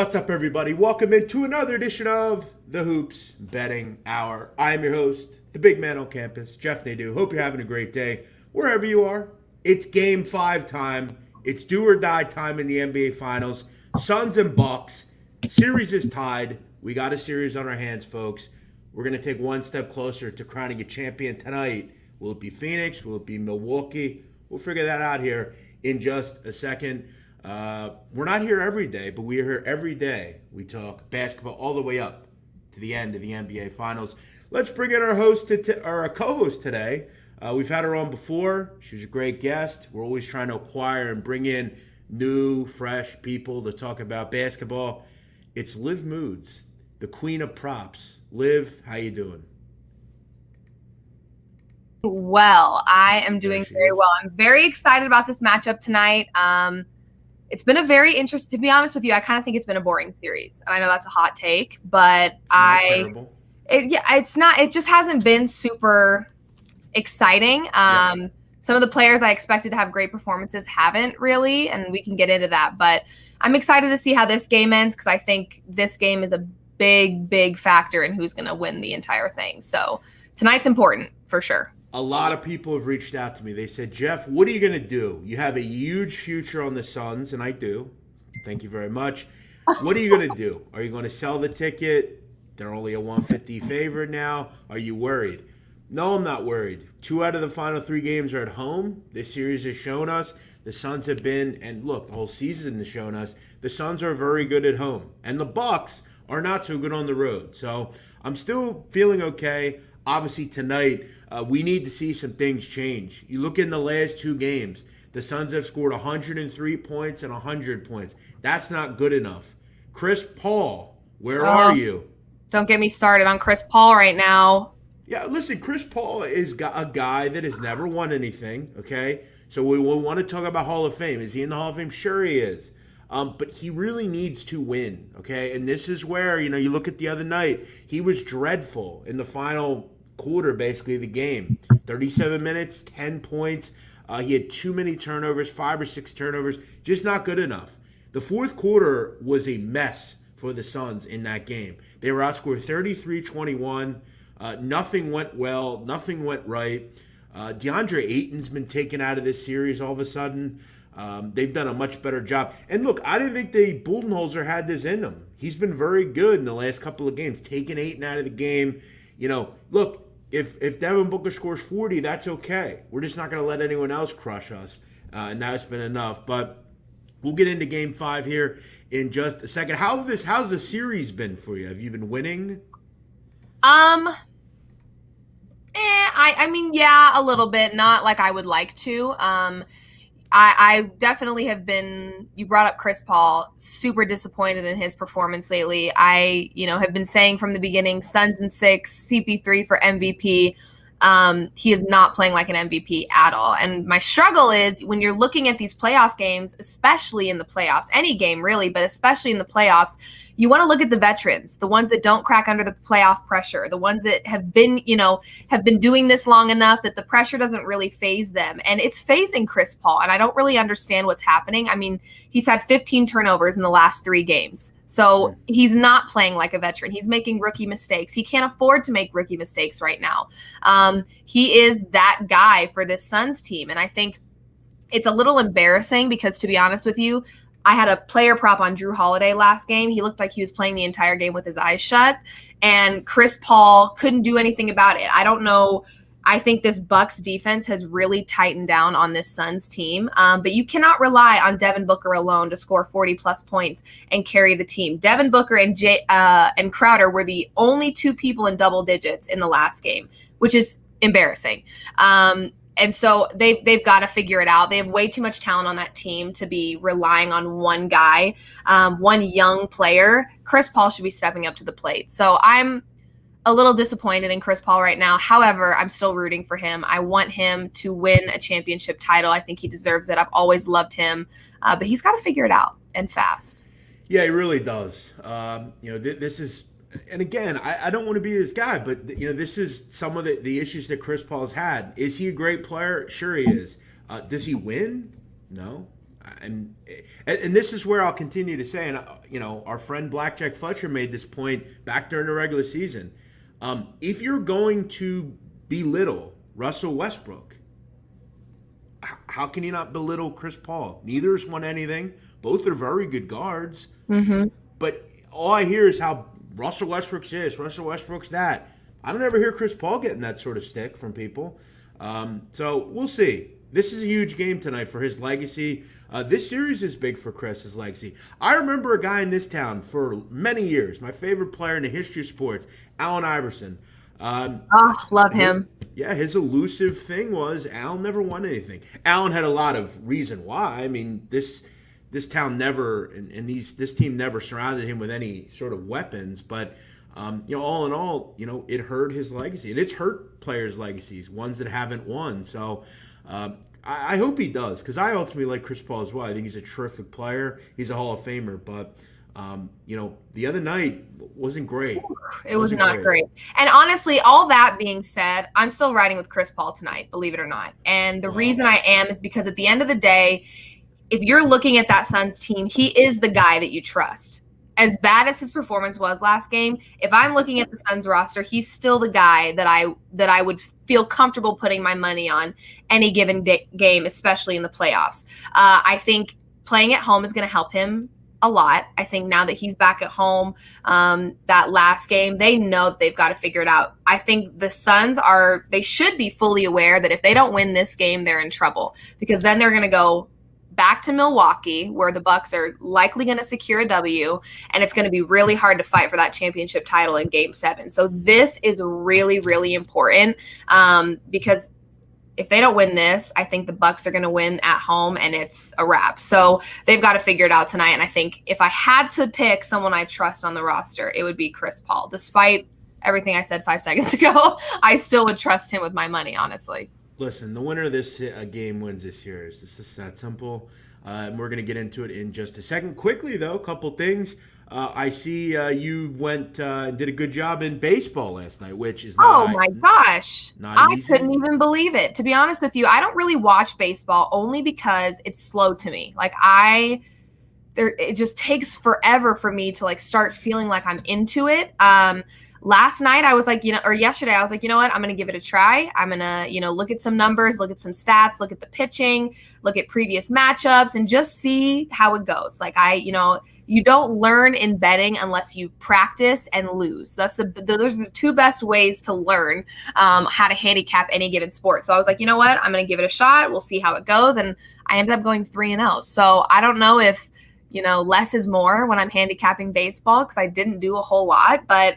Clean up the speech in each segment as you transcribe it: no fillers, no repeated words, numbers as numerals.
What's up, everybody? Welcome into another edition of the Hoops Betting Hour. I am your host, the big man on campus, Jeff Nadu. Hope you're having a great day wherever you are. It's Game 5 time. It's do or die time in the NBA Finals. Suns and Bucks. Series is tied. We got a series on our hands, folks. We're going to take one step closer to crowning a champion tonight. Will it be Phoenix? Will it be Milwaukee? We'll figure that out here in just a second. We're not here every day, but we are here every day. We talk basketball all the way up to the end of the NBA Finals. Let's bring in our our co-host today. We've had her on before. She was a great guest. We're always trying to acquire and bring in new, fresh people to talk about basketball. It's Liv Moods, the queen of props. Liv, how you doing? Well, I am doing very well. I'm very excited about this matchup tonight. It's been a very interesting, to be honest with you, I kind of think it's been a boring series. And I know that's a hot take, but it just hasn't been super exciting. Some of the players I expected to have great performances haven't really, and we can get into that. But I'm excited to see how this game ends because I think this game is a big factor in who's going to win the entire thing. So tonight's important for sure. A lot of people have reached out to me. They said, Jeff, what are you going to do? You have a huge future on the Suns, and I do. Thank you very much. What are you going to do? Are you going to sell the ticket? They're only a 150 favorite now. Are you worried? No, I'm not worried. 2 out of the final 3 games are at home. This series has shown us the Suns have been, and look, the whole season has shown us the Suns are very good at home. And the Bucks are not so good on the road. So I'm still feeling okay. Obviously, tonight, we need to see some things change. You look in the last 2 games, the Suns have scored 103 points and 100 points. That's not good enough. Chris Paul, where are you? Don't get me started on Chris Paul right now. Yeah, listen, Chris Paul is a guy that has never won anything, okay? So we want to talk about Hall of Fame. Is he in the Hall of Fame? Sure he is. But he really needs to win, okay? And this is where, you look at the other night, he was dreadful in the final quarter, basically, of the game. 37 minutes, 10 points. He had too many turnovers, 5 or 6 turnovers, just not good enough. The fourth quarter was a mess for the Suns in that game. They were outscored 33-21. Nothing went well. Nothing went right. DeAndre Ayton's been taken out of this series all of a sudden. They've done a much better job. And look, I didn't think the Budenholzer had this in him. He's been very good in the last couple of games, taking Ayton out of the game. Look, if Devin Booker scores 40, that's okay. We're just not going to let anyone else crush us, and that's been enough. But we'll get into Game 5 here in just a second. How's the series been for you? Have you been winning? I mean, yeah, a little bit. Not like I would like to. I definitely have been, you brought up Chris Paul, super disappointed in his performance lately. I, have been saying from the beginning, Suns in 6, CP3 for MVP. He is not playing like an MVP at all. And my struggle is when you're looking at these playoff games, especially in the playoffs, any game really, but especially in the playoffs, you want to look at the veterans, the ones that don't crack under the playoff pressure, the ones that have been doing this long enough that the pressure doesn't really faze them. And it's phasing Chris Paul. And I don't really understand what's happening. I mean, he's had 15 turnovers in the last 3 games. So he's not playing like a veteran. He's making rookie mistakes. He can't afford to make rookie mistakes right now. He is that guy for this Suns team. And I think it's a little embarrassing because, to be honest with you, I had a player prop on Drew Holiday last game. He looked like he was playing the entire game with his eyes shut. And Chris Paul couldn't do anything about it. I don't know. I think this Bucks defense has really tightened down on this Suns team. But you cannot rely on Devin Booker alone to score 40-plus points and carry the team. Devin Booker and Crowder were the only 2 people in double digits in the last game, which is embarrassing. And so they've got to figure it out. They have way too much talent on that team to be relying on one guy, one young player. Chris Paul should be stepping up to the plate. So I'm a little disappointed in Chris Paul right now. However, I'm still rooting for him. I want him to win a championship title. I think he deserves it. I've always loved him, but he's got to figure it out and fast. Yeah, he really does. This is, and again, I don't want to be this guy, but this is some of the issues that Chris Paul's had. Is he a great player? Sure he is. Does he win? No. And this is where I'll continue to say, and our friend Blackjack Fletcher made this point back during the regular season. If you're going to belittle Russell Westbrook, how can you not belittle Chris Paul? Neither has won anything. Both are very good guards. Mm-hmm. But all I hear is how Russell Westbrook's this, Russell Westbrook's that. I don't ever hear Chris Paul getting that sort of stick from people. So we'll see. This is a huge game tonight for his legacy. This series is big for Chris's legacy. I remember a guy in this town for many years, my favorite player in the history of sports, Allen Iverson. Love him. His elusive thing was Allen never won anything. Allen had a lot of reason why. I mean, this town never and this team never surrounded him with any sort of weapons. But all in all, it hurt his legacy, and it's hurt players' legacies, ones that haven't won. So I hope he does, because I ultimately like Chris Paul as well. I think he's a terrific player. He's a Hall of Famer, but the other night wasn't great. It was not great. And honestly, all that being said, I'm still riding with Chris Paul tonight, believe it or not. And the reason I am is because at the end of the day, if you're looking at that Suns team, he is the guy that you trust. As bad as his performance was last game, if I'm looking at the Suns roster, he's still the guy that I would feel comfortable putting my money on any given game, especially in the playoffs. I think playing at home is going to help him a lot. I think now that he's back at home, that last game, they know that they've got to figure it out. I think the Suns they should be fully aware that if they don't win this game, they're in trouble, because then they're going to go back to Milwaukee, where the Bucks are likely going to secure a W, and it's going to be really hard to fight for that championship title in Game 7. So this is really, really important, because if they don't win this, I think the Bucks are going to win at home, and it's a wrap. So they've got to figure it out tonight. And I think if I had to pick someone I trust on the roster, it would be Chris Paul. Despite everything I said 5 seconds ago, I still would trust him with my money, honestly. Listen, the winner of this game wins this series. It's just that simple. And we're going to get into it in just a second. Quickly, though, a couple things. I see you went and did a good job in baseball last night, which is not. Oh my gosh. Not easy. I couldn't even believe it. To be honest with you, I don't really watch baseball only because it's slow to me. Like it just takes forever for me to start feeling like I'm into it. Last night I was like, or yesterday I was like, you know what? I'm going to give it a try. I'm going to, look at some numbers, look at some stats, look at the pitching, look at previous matchups, and just see how it goes. You don't learn in betting unless you practice and lose. Those are the two best ways to learn how to handicap any given sport. So I was like, you know what? I'm going to give it a shot. We'll see how it goes. And I ended up going 3-0. So I don't know if, less is more when I'm handicapping baseball, because I didn't do a whole lot, but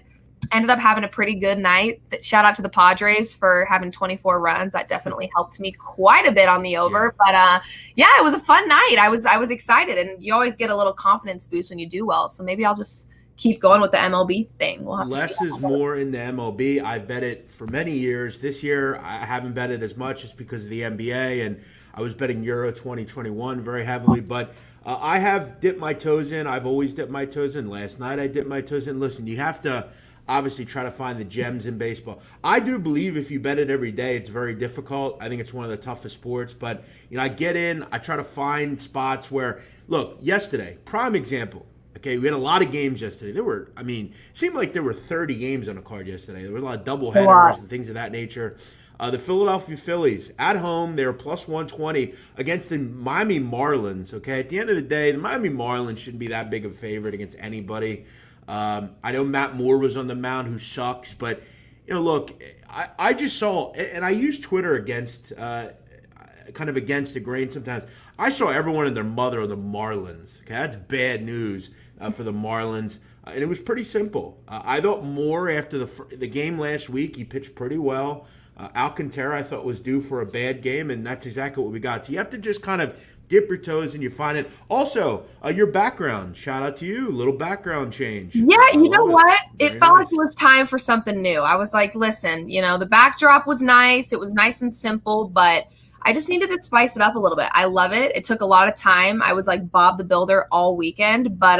ended up having a pretty good night. Shout out to the Padres for having 24 runs. That definitely helped me quite a bit on the over. Yeah. But it was a fun night. I was excited, and you always get a little confidence boost when you do well. So maybe I'll just keep going with the MLB thing. We'll have Less is more in the MLB. I've bet it for many years. This year I haven't bet it as much just because of the NBA, and I was betting Euro 2021 very heavily. But I have dipped my toes in. I've always dipped my toes in. Last night I dipped my toes in. Listen, you have to obviously try to find the gems in baseball. I do believe if you bet it every day, it's very difficult. I think it's one of the toughest sports. But, I get in. I try to find spots where, look, yesterday, prime example. Okay, we had a lot of games yesterday. It seemed like there were 30 games on the card yesterday. There were a lot of doubleheaders and things of that nature. The Philadelphia Phillies, at home, they were plus 120 against the Miami Marlins. Okay, at the end of the day, the Miami Marlins shouldn't be that big of a favorite against anybody. I know Matt Moore was on the mound, who sucks, but look, I just saw, and I use Twitter against the grain sometimes. I saw everyone and their mother on the Marlins. Okay, that's bad news for the Marlins, and it was pretty simple. I thought Moore, after the game last week, he pitched pretty well. Alcantara, I thought, was due for a bad game, and that's exactly what we got. So you have to just kind of dip your toes and you find it. Also, your background. Shout out to you. Little background change. Yeah, you know what? It felt like it was time for something new. I was like, listen, the backdrop was nice. It was nice and simple, but I just needed to spice it up a little bit. I love it. It took a lot of time. I was like Bob the Builder all weekend, but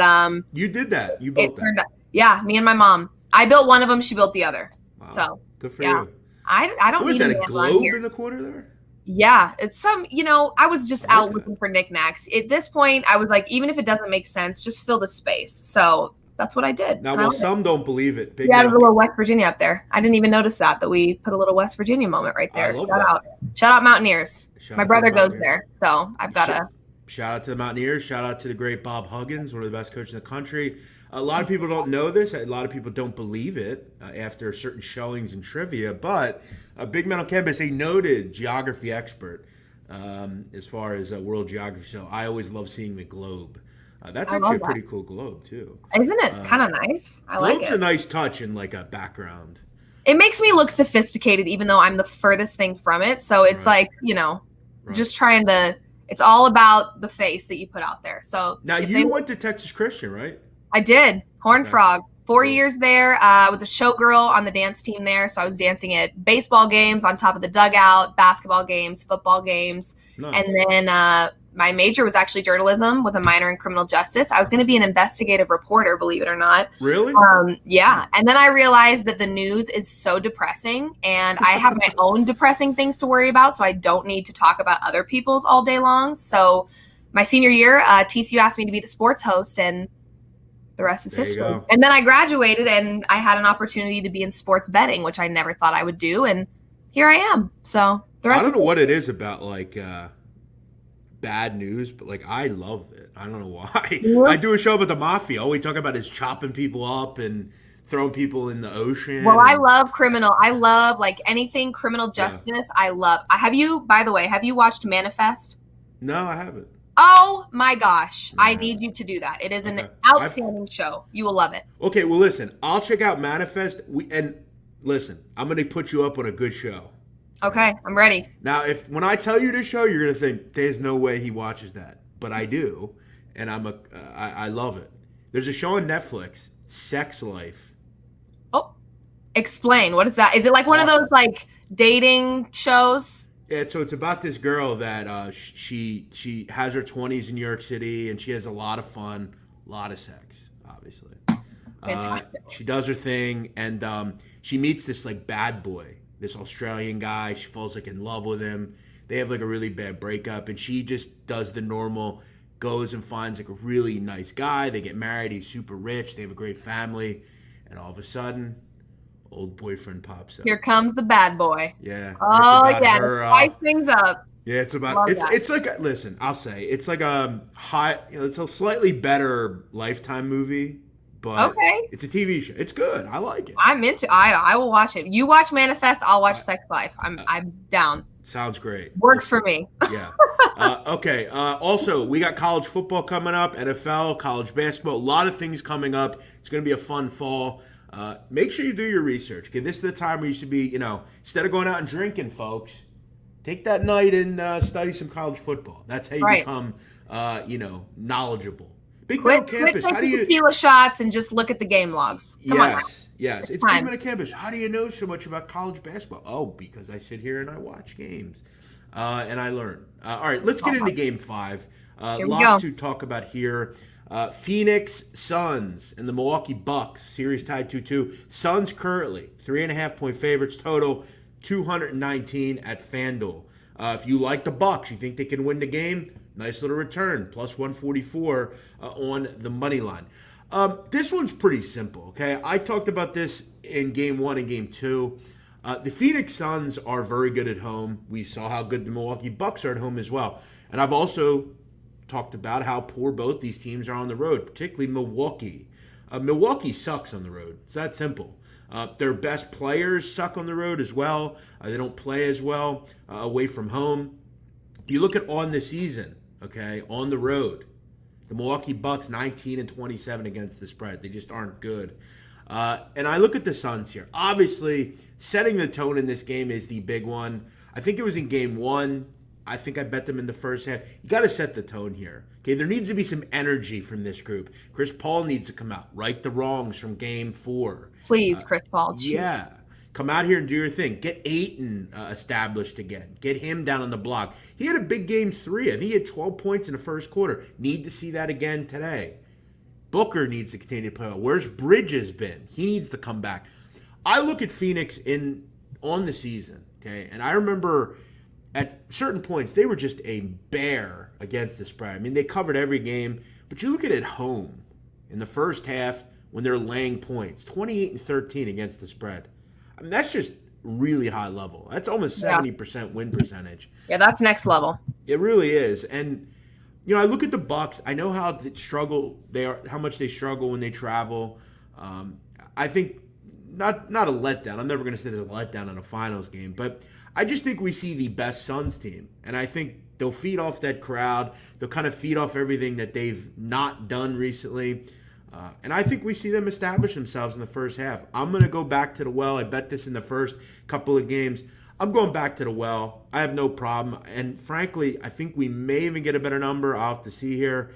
you did that. You built that. Yeah, me and my mom. I built one of them. She built the other. Wow. So good for you. I don't. What is need that? A globe in the corner there? Yeah, it's some, I was just I like out that. looking for knickknacks. At this point, I was like, even if it doesn't make sense, just fill the space. So that's what I did. Now, And I while love it. some don't believe it, We added a little West Virginia up there. I didn't even notice that we put a little West Virginia moment right I there. love Shout that. out. Shout out Mountaineers. Shout My out to the brother goes Mountaineers. there. So I've got to. Shout out to the Mountaineers. Shout out to the great Bob Huggins, one of the best coaches in the country. A lot of people don't know this. A lot of people don't believe it after certain showings and trivia. But Big Man on Campus, a noted geography expert as far as world geography. So I always love seeing the globe. That's I actually love a that. pretty cool globe, too. Isn't it kind of nice? I like Globe's it. a nice touch in like a background. It makes me look sophisticated, even though I'm the furthest thing from it. So it's Right. like, just trying to. It's all about the face that you put out there. So Now, you went to Texas Christian, right? I did. Horned Okay. Frog. 4 Cool. years there. I was a showgirl on the dance team there. So I was dancing at baseball games on top of the dugout, basketball games, football games. Nice. And then my major was actually journalism with a minor in criminal justice. I was going to be an investigative reporter, believe it or not. Really? Yeah. And then I realized that the news is so depressing and I have my own depressing things to worry about. So I don't need to talk about other people's all day long. So my senior year, TCU asked me to be the sports host, and the rest is There you history. go. And then I graduated and I had an opportunity to be in sports betting, which I never thought I would do. And here I am. So the rest I don't is know what it is about like bad news, but like I love it. I don't know why. Yeah. I do a show about the mafia. All we talk about is chopping people up and throwing people in the ocean. Well, I and- love criminal. I love like anything criminal justice. I love. By the way, have you watched Manifest? No, I haven't. Oh my gosh. I Yeah. need you to do that. It is an Okay. outstanding show. You will love it. Okay, well listen, I'll check out Manifest. Listen, I'm gonna put you up on a good show. Okay, I'm ready. Now, when I tell you this show, you're gonna think there's no way he watches that, but I do, and I love it. There's a show on Netflix, Sex Life. Oh, explain. What is that? Is it like one of those like dating shows? Yeah, so it's about this girl that she has her 20s in New York City, and she has a lot of fun, a lot of sex, obviously. Fantastic. She does her thing, and she meets this like bad boy, this Australian guy. She falls like in love with him. They have like a really bad breakup, and she just does the normal, goes and finds like a really nice guy. They get married. He's super rich. They have a great family, and all of a sudden, old boyfriend pops up. Here comes the bad boy. Yeah. Oh It's about yeah, her, spice things up. yeah, it's Love about that. it's like listen, I'll say it's like a high, it's a slightly better Lifetime movie, but Okay. it's a TV show. It's good. I like it. I'm into. I will watch it. You watch Manifest. I'll watch Sex Life. I'm down. Sounds great. Works for me. Yeah. Okay. Also, we got college football coming up, NFL, college basketball, a lot of things coming up. It's going to be a fun fall. Make sure you do your research. Okay, this is the time where you should be, instead of going out and drinking, folks, take that night and study some college football. That's how you Right. become, knowledgeable. Big Quit Man Campus. How do taking you? tequila shots and just look at the game logs. Come on. Now. Yes. It's time. Big Man Campus. How do you know so much about college basketball? Oh, because I sit here and I watch games, and I learn. All right, let's get into Game 5. Here we Lot go. to talk about here. Phoenix Suns and the Milwaukee Bucks. Series tied 2-2. Suns currently 3.5-point favorites total, 219 at FanDuel. If you like the Bucks, you think they can win the game, nice little return, plus 144 on the money line. This one's pretty simple, okay? I talked about this in Game 1 and Game 2. The Phoenix Suns are very good at home. We saw how good the Milwaukee Bucks are at home as well. And I've also talked about how poor both these teams are on the road, particularly Milwaukee. Milwaukee sucks on the road. It's that simple. Their best players suck on the road as well. They don't play as well away from home. You look at on the season, okay, on the road, the Milwaukee Bucks 19-27 against the spread. They just aren't good. And I look at the Suns here. Obviously, setting the tone in this game is the big one. I think it was in Game 1. I think I bet them in the first half. You got to set the tone here. Okay, there needs to be some energy from this group. Chris Paul needs to come out, right the wrongs from Game 4. Please, Chris Paul. Jeez. Yeah. Come out here and do your thing. Get Ayton established again. Get him down on the block. He had a big Game 3. I think he had 12 points in the first quarter. Need to see that again today. Booker needs to continue to play well. Where's Bridges been? He needs to come back. I look at Phoenix on the season, okay, and I remember at certain points, they were just a bear against the spread. I mean, they covered every game, but you look at it at home in the first half when they're laying points, 28-13 against the spread. I mean, that's just really high level. That's almost 70% win percentage. Yeah, that's next level. It really is. And I look at the Bucks. I know how how much they struggle when they travel. I think not a letdown. I'm never going to say there's a letdown in a finals game, but I just think we see the best Suns team, and I think they'll feed off that crowd. They'll kind of feed off everything that they've not done recently. And I think we see them establish themselves in the first half. I'm going to go back to the well. I bet this in the first couple of games. I'm going back to the well. I have no problem. And frankly, I think we may even get a better number. I'll have to see here.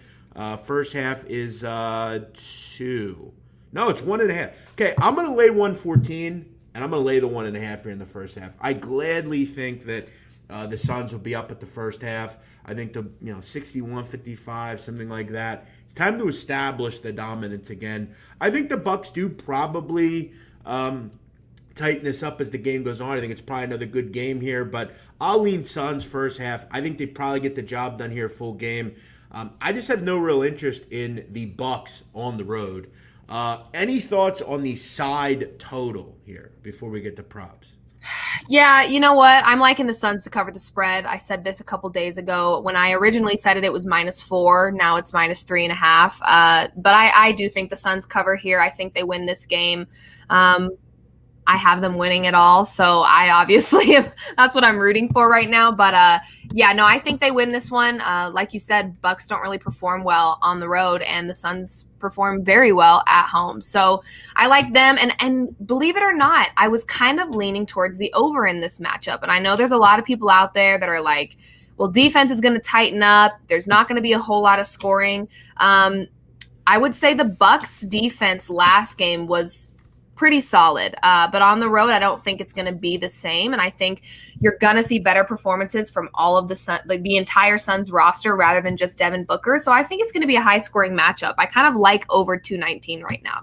First half is 2. No, it's 1.5. Okay, I'm going to lay 114, and I'm going to lay the 1.5 here in the first half. I gladly think that the Suns will be up at the first half. I think 61-55, something like that. It's time to establish the dominance again. I think the Bucks do probably tighten this up as the game goes on. I think it's probably another good game here, but I'll lean Suns first half. I think they probably get the job done here full game. I just have no real interest in the Bucks on the road. Any thoughts on the side total here before we get to props? Yeah, you know what? I'm liking the Suns to cover the spread. I said this a couple days ago. When I originally said it was -4. Now it's -3.5. But I do think the Suns cover here. I think they win this game. I have them winning it all, so I obviously that's what I'm rooting for right now. But I think they win this one. Like you said, Bucks don't really perform well on the road, and the Suns perform very well at home. So I like them, and believe it or not, I was kind of leaning towards the over in this matchup. And I know there's a lot of people out there that are like, well, defense is going to tighten up. There's not going to be a whole lot of scoring. I would say the Bucks defense last game was pretty solid. But on the road, I don't think it's going to be the same. And I think you're going to see better performances from all of the entire Suns roster rather than just Devin Booker. So I think it's going to be a high scoring matchup. I kind of like over 219 right now.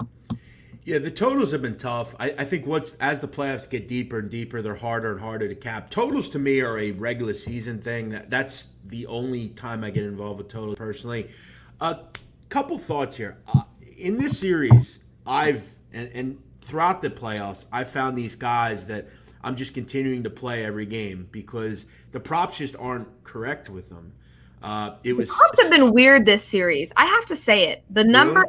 Yeah, the totals have been tough. I think as the playoffs get deeper and deeper, they're harder and harder to cap. Totals to me are a regular season thing. That's the only time I get involved with totals personally. A couple thoughts here. In this series, and throughout the playoffs, I found these guys that I'm just continuing to play every game because the props just aren't correct with them. The props have been weird this series. I have to say it. The number,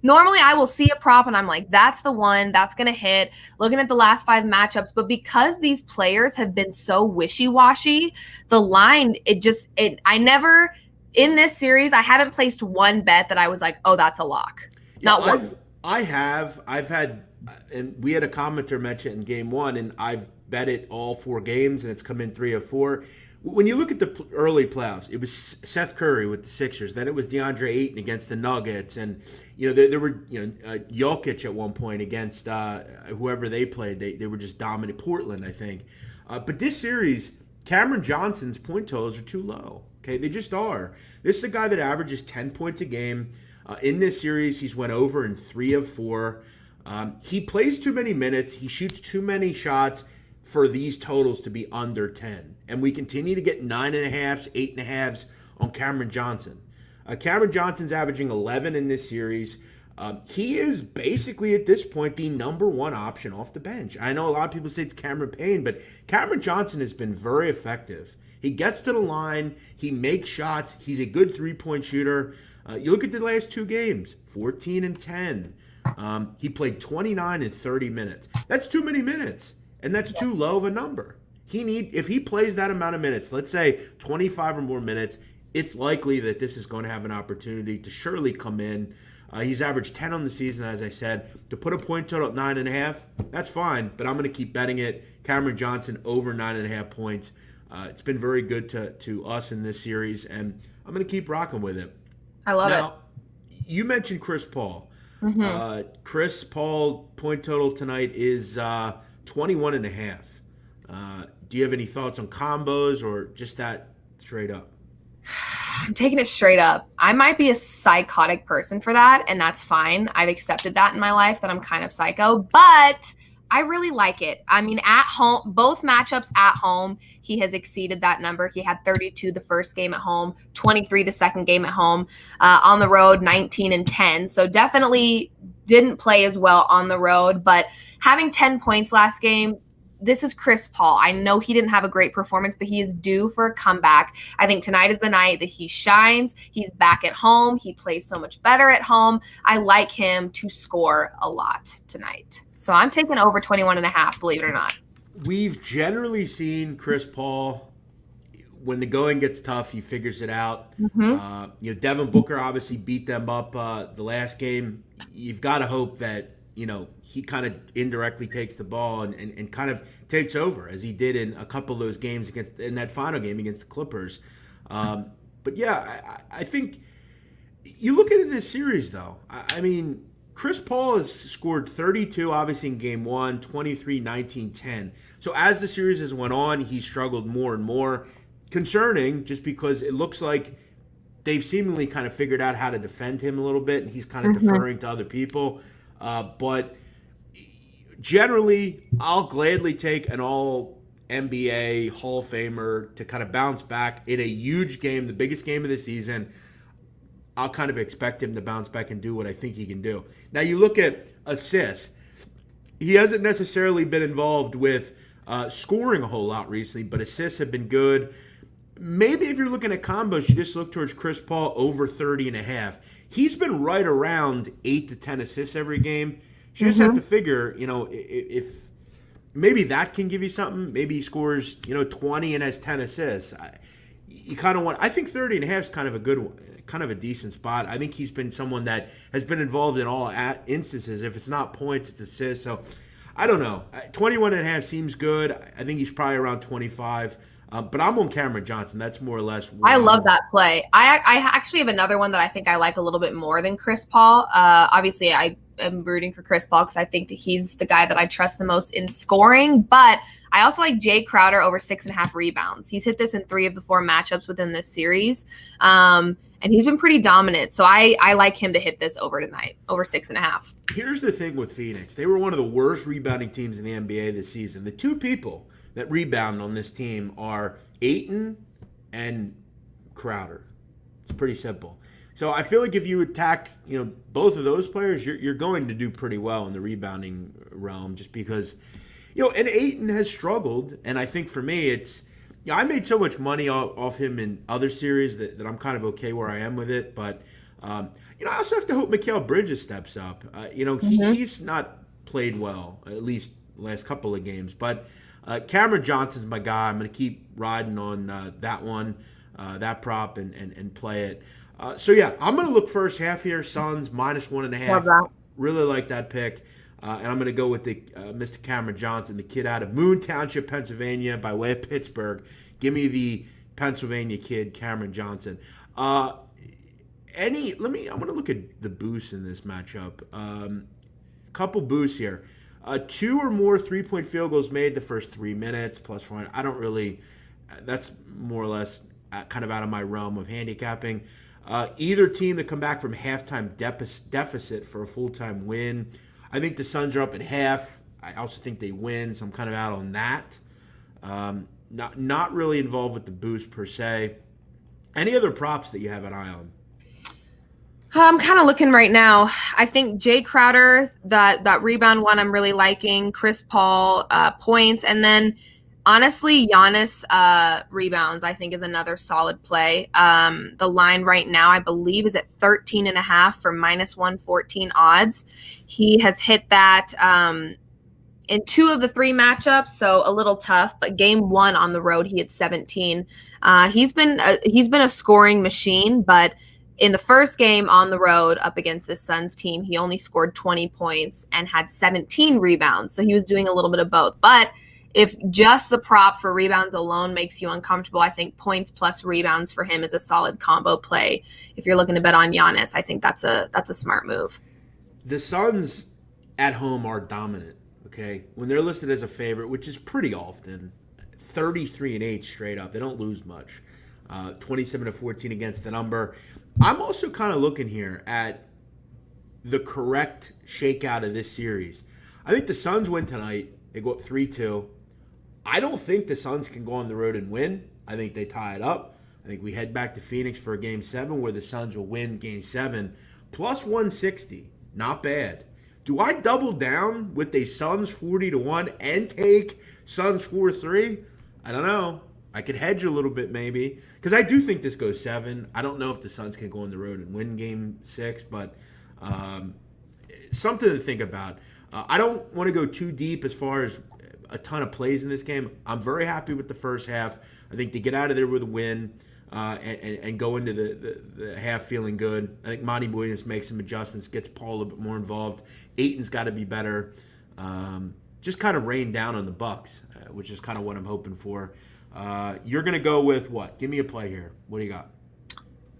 normally I will see a prop and I'm like, that's the one that's going to hit. Looking at the last 5 matchups, but because these players have been so wishy-washy, the line, I never, in this series, I haven't placed one bet that I was like, oh, that's a lock. Not one. I've had, and we had a commenter mention in game 1, and I've bet it all 4 games, and it's come in 3 of 4. When you look at the early playoffs, it was Seth Curry with the Sixers. Then it was DeAndre Ayton against the Nuggets, and there were Jokic at one point against whoever they played. They were just dominant. Portland, I think. But this series, Cameron Johnson's point totals are too low. Okay, they just are. This is a guy that averages 10 points a game. In this series, he's went over in 3 of 4. He plays too many minutes. He shoots too many shots for these totals to be under 10. And we continue to get 9.5s, 8.5s on Cameron Johnson. Cameron Johnson's averaging 11 in this series. He is basically at this point the number 1 option off the bench. I know a lot of people say it's Cameron Payne, but Cameron Johnson has been very effective. He gets to the line. He makes shots. He's a good 3-point shooter. You look at the last 2 games, 14 and 10. He played 29 and 30 minutes. That's too many minutes, and that's too low of a number. If he plays that amount of minutes, let's say 25 or more minutes, it's likely that this is going to have an opportunity to surely come in. He's averaged 10 on the season, as I said. To put a point total at 9.5, that's fine, but I'm going to keep betting it. Cameron Johnson over 9.5 points. It's been very good to us in this series, and I'm going to keep rocking with it. I love now, it. You mentioned Chris Paul. Mm-hmm. Chris Paul point total tonight is 21.5. Do you have any thoughts on combos or just that straight up? I'm taking it straight up. I might be a psychotic person for that, and that's fine. I've accepted that in my life, that I'm kind of psycho, but I really like it. I mean, at home, both matchups at home, he has exceeded that number. He had 32 the first game at home, 23 the second game at home. On the road, 19 and 10. So definitely didn't play as well on the road, but having 10 points last game, this is Chris Paul. I know he didn't have a great performance, but he is due for a comeback. I think tonight is the night that he shines. He's back at home. He plays so much better at home. I like him to score a lot tonight. So I'm taking over 21.5, believe it or not. We've generally seen Chris Paul, when the going gets tough, he figures it out. Devin Booker obviously beat them up the last game. You've got to hope that he kind of indirectly takes the ball and kind of takes over, as he did in a couple of those games in that final game against the Clippers. But yeah, I think you look at this series, though. I mean, Chris Paul has scored 32, obviously, in game one, 23, 19, 10. So as the series has went on, he struggled more and more. Concerning, just because it looks like they've seemingly kind of figured out how to defend him a little bit, and he's kind of deferring to other people. But generally, I'll gladly take an all-NBA Hall of Famer to kind of bounce back in a huge game, the biggest game of the season. I'll kind of expect him to bounce back and do what I think he can do. Now, you look at assists. He hasn't necessarily been involved with scoring a whole lot recently, but assists have been good. Maybe if you're looking at combos, you just look towards Chris Paul over 30.5. He's been right around 8 to 10 assists every game. You just have to figure, if maybe that can give you something. Maybe he scores, 20 and has 10 assists. You kind of want. I think 30.5 is kind of a good one, kind of a decent spot. I think he's been someone that has been involved in all instances. If it's not points, it's assists. So I don't know. 21.5 seems good. I think he's probably around 25. But I'm on Cameron Johnson. That's more or less. I love that play. I actually have another one that I think I like a little bit more than Chris Paul. Obviously, I am rooting for Chris Paul because I think that he's the guy that I trust the most in scoring. But I also like Jay Crowder over 6.5 rebounds. He's hit this in 3 of the 4 matchups within this series. And he's been pretty dominant. So I like him to hit this over tonight, over 6.5. Here's the thing with Phoenix. They were one of the worst rebounding teams in the NBA this season. The 2 people that rebound on this team are Ayton and Crowder. It's pretty simple. So I feel like if you attack, both of those players, you're going to do pretty well in the rebounding realm, just because, and Ayton has struggled. And I think for me, it's, I made so much money off him in other series that I'm kind of okay where I am with it. But, I also have to hope Mikal Bridges steps up. He's not played well, at least the last couple of games. But Cameron Johnson's my guy. I'm going to keep riding on that one, that prop, and play it. I'm going to look first half here. Suns minus 1.5. Really like that pick. And I'm going to go with the Mr. Cameron Johnson, the kid out of Moon Township, Pennsylvania, by way of Pittsburgh. Give me the Pennsylvania kid, Cameron Johnson. I'm going to look at the boosts in this matchup. Couple boosts here. 2 or more 3-point field goals made the first 3 minutes, plus 4. I don't really. That's more or less kind of out of my realm of handicapping. Either team to come back from halftime deficit for a full-time win. I think the Suns are up at half. I also think they win, so I'm kind of out on that. Not really involved with the boost per se. Any other props that you have an eye on? I'm kind of looking right now. I think Jay Crowder, that rebound one, I'm really liking. Chris Paul points, and then honestly, Giannis rebounds, I think, is another solid play. The line right now, I believe, is at 13.5 for minus 114 odds. He has hit that in 2 of the 3 matchups, so a little tough. But game 1 on the road, he had 17. He's been a scoring machine, but in the first game on the road up against this Suns team, he only scored 20 points and had 17 rebounds. So he was doing a little bit of both. But if just the prop for rebounds alone makes you uncomfortable, I think points plus rebounds for him is a solid combo play. If you're looking to bet on Giannis, I think that's a smart move. The Suns at home are dominant, okay? When they're listed as a favorite, which is pretty often, 33-8 straight up. They don't lose much. 27-14 against the number. I'm also kind of looking here at the correct shakeout of this series. I think the Suns win tonight. They go up 3-2. I don't think the Suns can go on the road and win. I think they tie it up. I think we head back to Phoenix for a Game 7 where the Suns will win Game 7. Plus 160. Not bad. Do I double down with a Suns 40-1 and take Suns 4-3? I don't know. I could hedge a little bit maybe because I do think this goes 7. I don't know if the Suns can go on the road and win Game 6, but something to think about. I don't want to go too deep as far as a ton of plays in this game. I'm very happy with the first half. I think they get out of there with a win and go into the half feeling good. I think Monty Williams makes some adjustments, gets Paul a little bit more involved. Ayton's got to be better. Just kind of rain down on the Bucks, which is kind of what I'm hoping for. You're going to go with what? Give me a play here. What do you got?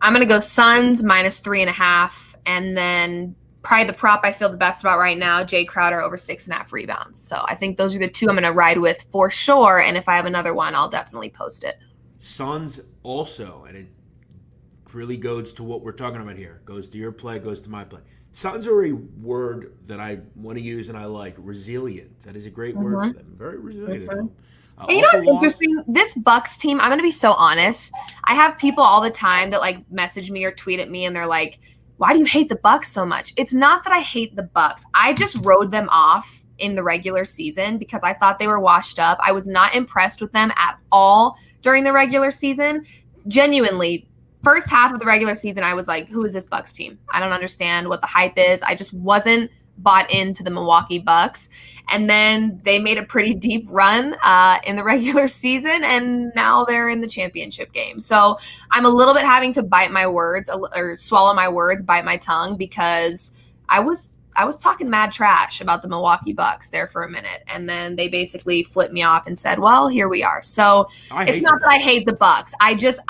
I'm going to go Suns minus 3.5, and then probably the prop I feel the best about right now, Jay Crowder over 6.5 rebounds. So I think those are the two I'm going to ride with for sure. And if I have another one, I'll definitely post it. Suns also, and it really goes to what we're talking about here. Goes to your play, goes to my play. Suns are a word that I want to use and I like. Resilient. That is a great word for them. Very resilient. And you know what's interesting? This Bucks team, I'm going to be so honest. I have people all the time that like message me or tweet at me and they're like, why do you hate the Bucks so much? It's not that I hate the Bucks. I just rode them off in the regular season because I thought they were washed up. I was not impressed with them at all during the regular season. Genuinely, first half of the regular season, I was like, who is this Bucks team? I don't understand what the hype is. I just wasn't bought into the Milwaukee Bucks. And then they made a pretty deep run in the regular season, and now they're in the championship game. So I'm a little bit having to bite my words or swallow my words, bite my tongue, because I was talking mad trash about the Milwaukee Bucks there for a minute, and then they basically flipped me off and said, well, here we are. So it's not that I hate the Bucks. I just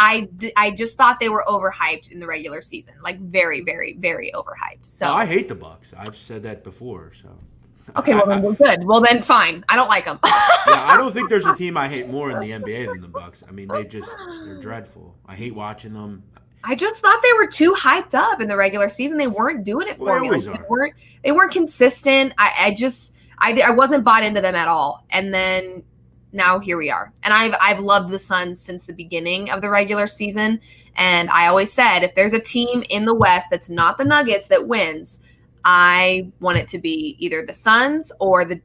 thought they were overhyped in the regular season, like very, very, very overhyped. So I hate the Bucks. I've said that before. So okay, well then we're good. Well then, fine. I don't like them. Yeah, I don't think there's a team I hate more in the NBA than the Bucks. I mean, they're dreadful. I hate watching them. I just thought they were too hyped up in the regular season. They weren't doing it for me. They weren't consistent. I wasn't bought into them at all. And then now here we are. And I've loved the Suns since the beginning of the regular season. And I always said, if there's a team in the West that's not the Nuggets that wins, I want it to be either the Suns or the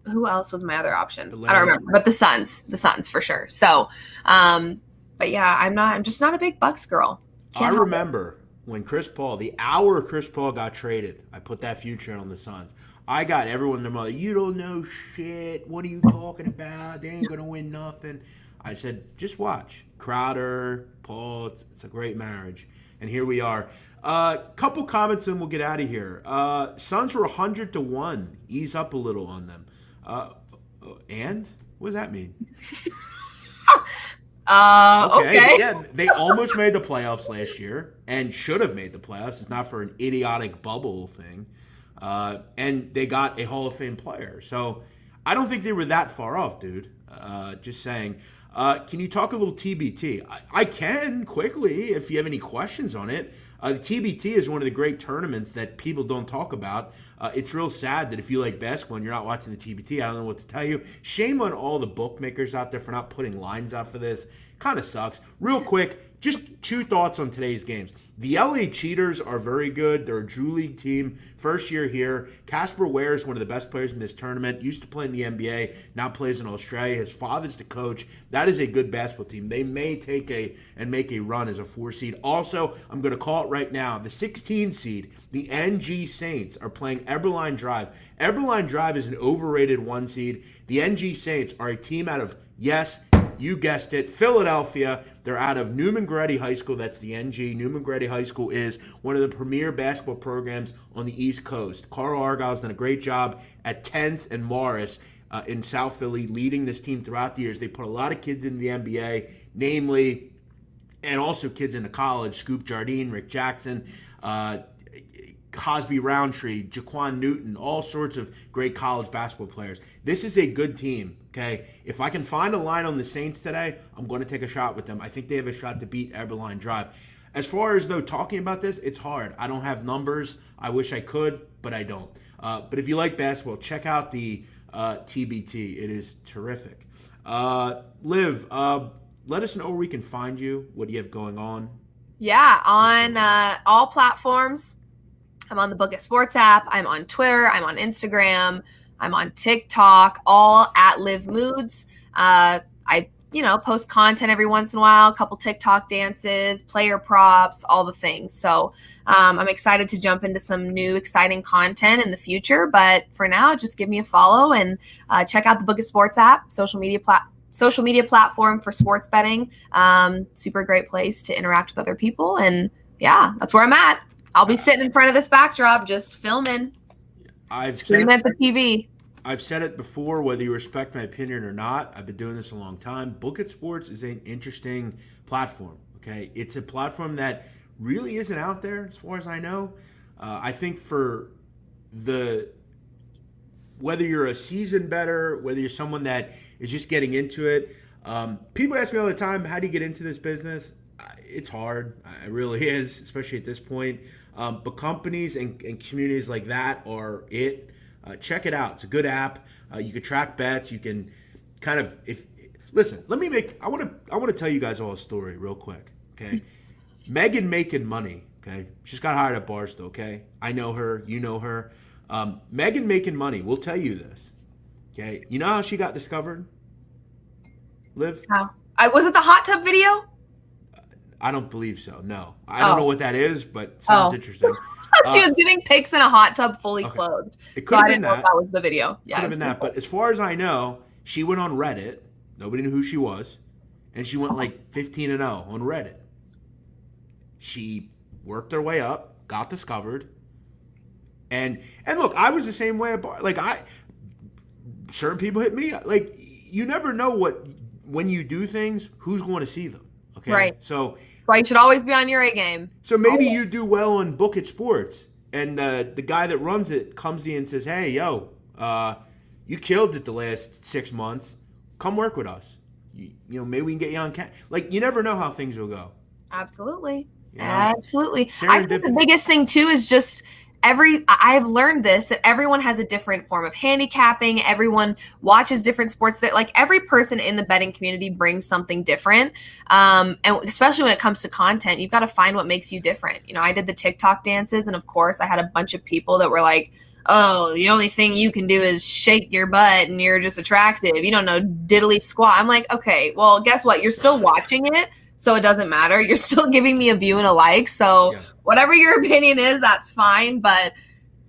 who else was my other option? I don't remember, but the Suns for sure. So, but yeah, I'm just not a big Bucks girl. I remember when Chris Paul got traded, I put that future on the Suns. I got everyone in their mother, you don't know shit. What are you talking about? They ain't going to win nothing. I said, just watch. Crowder, Paul, it's a great marriage. And here we are. Couple comments and we'll get out of here. Suns were 100-1. Ease up a little on them. And? What does that mean? Okay. Yeah, they almost made the playoffs last year and should have made the playoffs. It's not for an idiotic bubble thing. And they got a Hall of Fame player. So I don't think they were that far off, dude. Just saying. Can you talk a little TBT? I can quickly if you have any questions on it. The TBT is one of the great tournaments that people don't talk about. It's real sad that if you like basketball and you're not watching the TBT, I don't know what to tell you. Shame on all the bookmakers out there for not putting lines out for this. Kind of sucks. Real quick, just two thoughts on today's games. The LA Cheaters are very good. They're a Drew League team. First year here. Casper Ware is one of the best players in this tournament. Used to play in the NBA. Now plays in Australia. His father's the coach. That is a good basketball team. They may make a run as a 4 seed. Also, I'm going to call it right now. The 16 seed, the NG Saints, are playing Eberline Drive. Eberline Drive is an overrated 1 seed. The NG Saints are a team out of, yes, you guessed it, Philadelphia. They're out of Newman Goretti High School. That's the NG. Newman Goretti High School is one of the premier basketball programs on the East Coast. Carl Argyle's done a great job at 10th and Morris in South Philly, leading this team throughout the years. They put a lot of kids in the NBA, namely, and also kids into college. Scoop Jardine, Rick Jackson, Cosby Roundtree, Jaquan Newton, all sorts of great college basketball players. This is a good team, okay? If I can find a line on the Saints today, I'm going to take a shot with them. I think they have a shot to beat Eberline Drive. As far as, though, talking about this, it's hard. I don't have numbers. I wish I could, but I don't. But if you like basketball, check out the TBT. It is terrific. Liv, let us know where we can find you. What do you have going on? Yeah, on all platforms. I'm on the BookIt Sports app. I'm on Twitter. I'm on Instagram. I'm on TikTok, all at Liv Moods. I post content every once in a while, a couple TikTok dances, player props, all the things. So I'm excited to jump into some new exciting content in the future. But for now, just give me a follow and check out the BookIt Sports app, social media platform for sports betting. Super great place to interact with other people. And yeah, that's where I'm at. I'll be sitting in front of this backdrop just filming. Screaming at the TV. I've said it before, whether you respect my opinion or not. I've been doing this a long time. BookIt Sports is an interesting platform. Okay, it's a platform that really isn't out there as far as I know. I think for whether you're a seasoned bettor, whether you're someone that is just getting into it, people ask me all the time, how do you get into this business? It's hard. It really is, especially at this point. But companies and communities like that are it. Check it out. It's a good app. You can track bets. You can kind of listen. I want to tell you guys all a story real quick. Okay, Megan making money. Okay, she's got hired at Barstow. Okay, I know her. You know her. Megan making money. We'll tell you this. Okay, you know how she got discovered? Liv? How? Was it the hot tub video? I don't believe so. No, I don't know what that is, but sounds interesting. She was giving pics in a hot tub fully clothed. It could have been that. That was the video. Yeah, could have been that. But as far as I know, she went on Reddit. Nobody knew who she was. And she went like 15-0 on Reddit. She worked her way up, got discovered. And look, I was the same way. Certain people hit me. Like, you never know when you do things, who's going to see them. Okay. Right. So well, you should always be on your A game. So maybe you do well on BookIt Sports, and the guy that runs it comes to you and says, "Hey, yo, you killed it the last 6 months. Come work with us. Maybe we can get you on camera." Like, you never know how things will go. Absolutely, You know? absolutely. I think the biggest thing too is just I've learned that everyone has a different form of handicapping. Everyone watches different sports. That like every person in the betting community brings something different. And especially when it comes to content, you've got to find what makes you different. I did the TikTok dances, and of course I had a bunch of people that were like, "Oh, the only thing you can do is shake your butt and you're just attractive. You don't know diddly squat." I'm like, okay, well, guess what? You're still watching it. So it doesn't matter. You're still giving me a view and a like. So whatever your opinion is, that's fine. But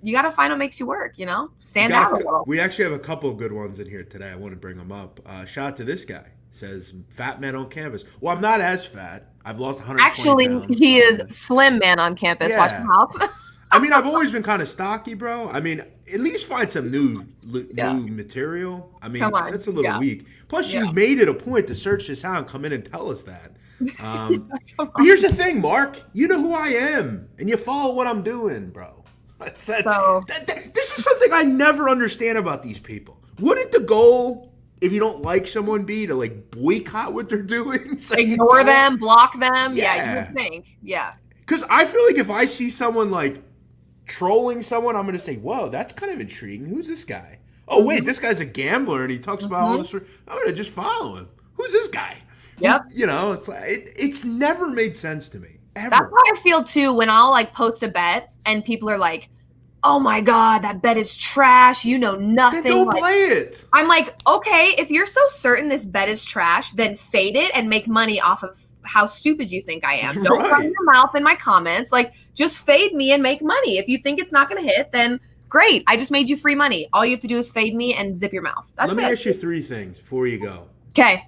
you got to find what makes you work, Stand out a little. We actually have a couple of good ones in here today. I want to bring them up. Shout out to this guy. Says, fat man on campus. Well, I'm not as fat. I've lost 120 pounds. Actually, he is slim man on campus. Yeah. Watch your mouth. I mean, I've always been kind of stocky, bro. I mean, at least find some new material. I mean, that's a little weak. Plus, you made it a point to search this out and come in and tell us that. But here's the thing, Mark. You know who I am, and you follow what I'm doing, bro. This is something I never understand about these people. Wouldn't the goal, if you don't like someone, be to like boycott what they're doing? Ignore them, block them? Yeah, you would think. Yeah. Because I feel like if I see someone like trolling someone, I'm going to say, whoa, that's kind of intriguing. Who's this guy? Oh, wait, this guy's a gambler, and he talks about all this. I'm going to just follow him. Who's this guy? Yep. It's like it's never made sense to me. Ever. That's how I feel too when I'll like post a bet and people are like, "Oh my god, that bet is trash. You know nothing." Then don't play it. I'm like, okay, if you're so certain this bet is trash, then fade it and make money off of how stupid you think I am. Don't run your mouth in my comments. Like, just fade me and make money. If you think it's not going to hit, then great. I just made you free money. All you have to do is fade me and zip your mouth. That's Let me ask you 3 things before you go. Okay.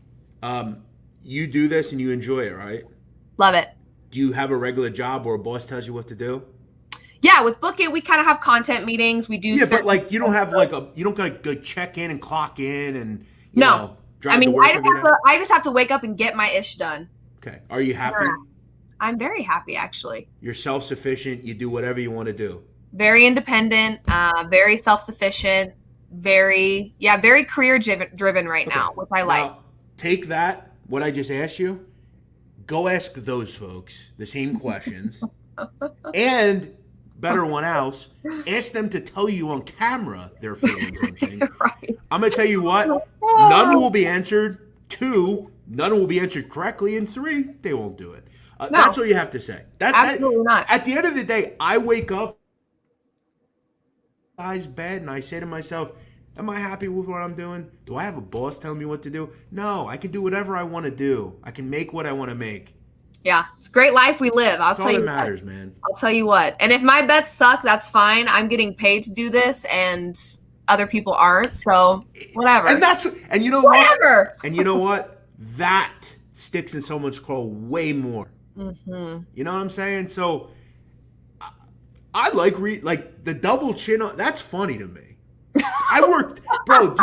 You do this and you enjoy it, right? Love it. Do you have a regular job where a boss tells you what to do? Yeah, with BookIt, we kind of have content meetings. We do. Yeah, but like you don't have you don't gotta check in and clock in and no. I mean, I just have to wake up and get my ish done. Okay. Are you happy? I'm very happy, actually. You're self-sufficient. You do whatever you want to do. Very independent. Very self-sufficient. Very career driven right now, which I like. Now, take that. What I just asked you. Go ask those folks the same questions, and better one else. Ask them to tell you on camera their feelings on things. Right. I'm going to tell you what, none will be answered. 2, none will be answered correctly. And 3, they won't do it. No. That's all you have to say. Absolutely not. At the end of the day, I wake up, guy's bed, and I say to myself, am I happy with what I'm doing? Do I have a boss telling me what to do? No, I can do whatever I want to do. I can make what I want to make. Yeah, it's a great life we live. That's all that matters, man. I'll tell you what. And if my bets suck, that's fine. I'm getting paid to do this, and other people aren't. So whatever. And you know whatever. What? And you know what? That sticks in someone's craw way more. Mm-hmm. You know what I'm saying? So I like the double chin. That's funny to me. I worked, bro.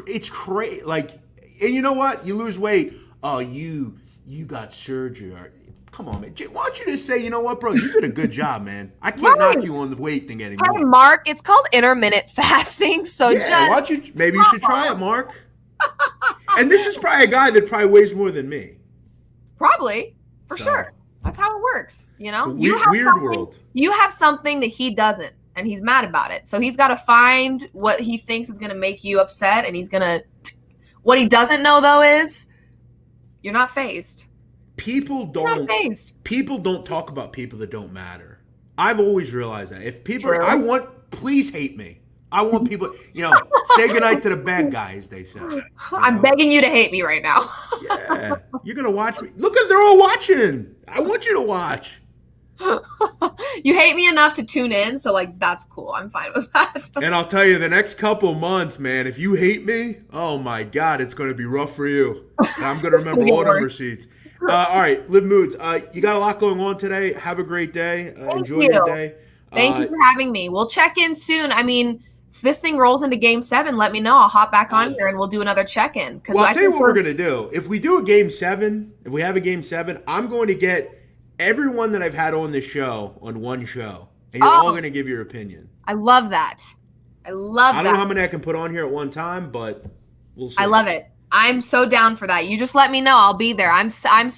It's crazy. Like, and you know what? You lose weight. Oh, you got surgery. Come on, man. Why don't you just say, you know what, bro? You did a good job, man. I can't knock you on the weight thing anymore. Hey, Mark, it's called intermittent fasting. So yeah, why don't you? Maybe you should try it, Mark. And this is probably a guy that probably weighs more than me. Probably, for sure. That's how it works. You know, weird world. You have something that he doesn't, and he's mad about it. So he's got to find what he thinks is going to make you upset, and he's going to. What he doesn't know though is, you're not phased. People don't talk about people that don't matter. I've always realized that. If people, please hate me. I want people, say goodnight to the bad guys, they say. I'm begging you to hate me right now. Yeah. You're going to watch me. Look, they're all watching. I want you to watch. You hate me enough to tune in, so that's cool. I'm fine with that. And I'll tell you, the next couple months, man, if you hate me, oh my God, it's going to be rough for you. And I'm going to remember all them receipts. All right, Liv Moods, you got a lot going on today. Have a great day. Enjoy your day. Thank you for having me. We'll check in soon. I mean, if this thing rolls into Game 7, let me know. I'll hop back on here and we'll do another check-in. Well, I'll tell you what we're going to do. If we do a Game 7, if we have a Game 7, I'm going to get everyone that I've had on this show on one show. And you're all going to give your opinion. I love that. I don't know how many I can put on here at one time, but we'll see. I love it. I'm so down for that. You just let me know. I'll be there. I'm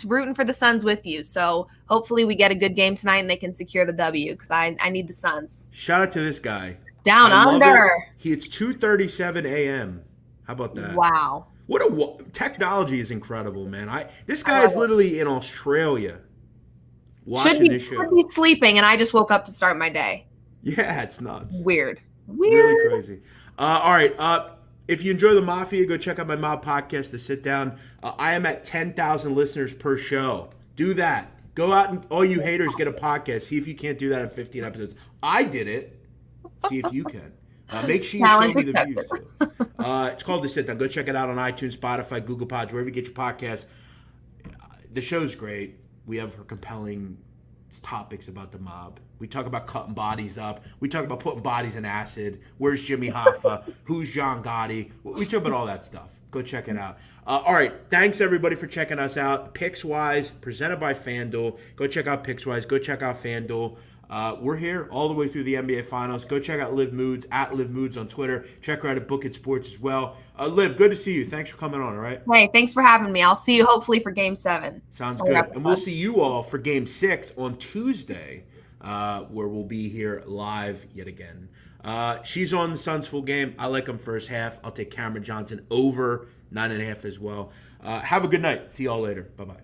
rooting for the Suns with you. So hopefully we get a good game tonight and they can secure the W because I need the Suns. Shout out to this guy. Down under. It's 2:37 a.m. How about that? Wow. Technology is incredible, man. This guy is literally in Australia watching this show. Should be sleeping, and I just woke up to start my day. Yeah, it's nuts. Weird. Really crazy. All right. If you enjoy the Mafia, go check out my Mob podcast, The Sit Down. I am at 10,000 listeners per show. Do that. Go out and all you haters get a podcast. See if you can't do that in 15 episodes. I did it. See if you can. Make sure you show me the views. Too. It's called The Sit Down. Go check it out on iTunes, Spotify, Google Pods, wherever you get your podcasts. The show's great. We have compelling topics about the mob. We talk about cutting bodies up. We talk about putting bodies in acid. Where's Jimmy Hoffa? Who's John Gotti? We talk about all that stuff. Go check it out. All right. Thanks, everybody, for checking us out. Picks-wise, presented by FanDuel. Go check out Picks-wise. Go check out FanDuel. We're here all the way through the NBA Finals. Go check out Liv Moods, at Liv Moods on Twitter. Check her out at BookIt Sports as well. Liv, good to see you. Thanks for coming on, all right? Hey, thanks for having me. I'll see you hopefully for Game 7. Sounds good. And we'll see you all for Game 6 on Tuesday, where we'll be here live yet again. She's on the Suns full game. I like them first half. I'll take Cameron Johnson over 9.5 as well. Have a good night. See you all later. Bye-bye.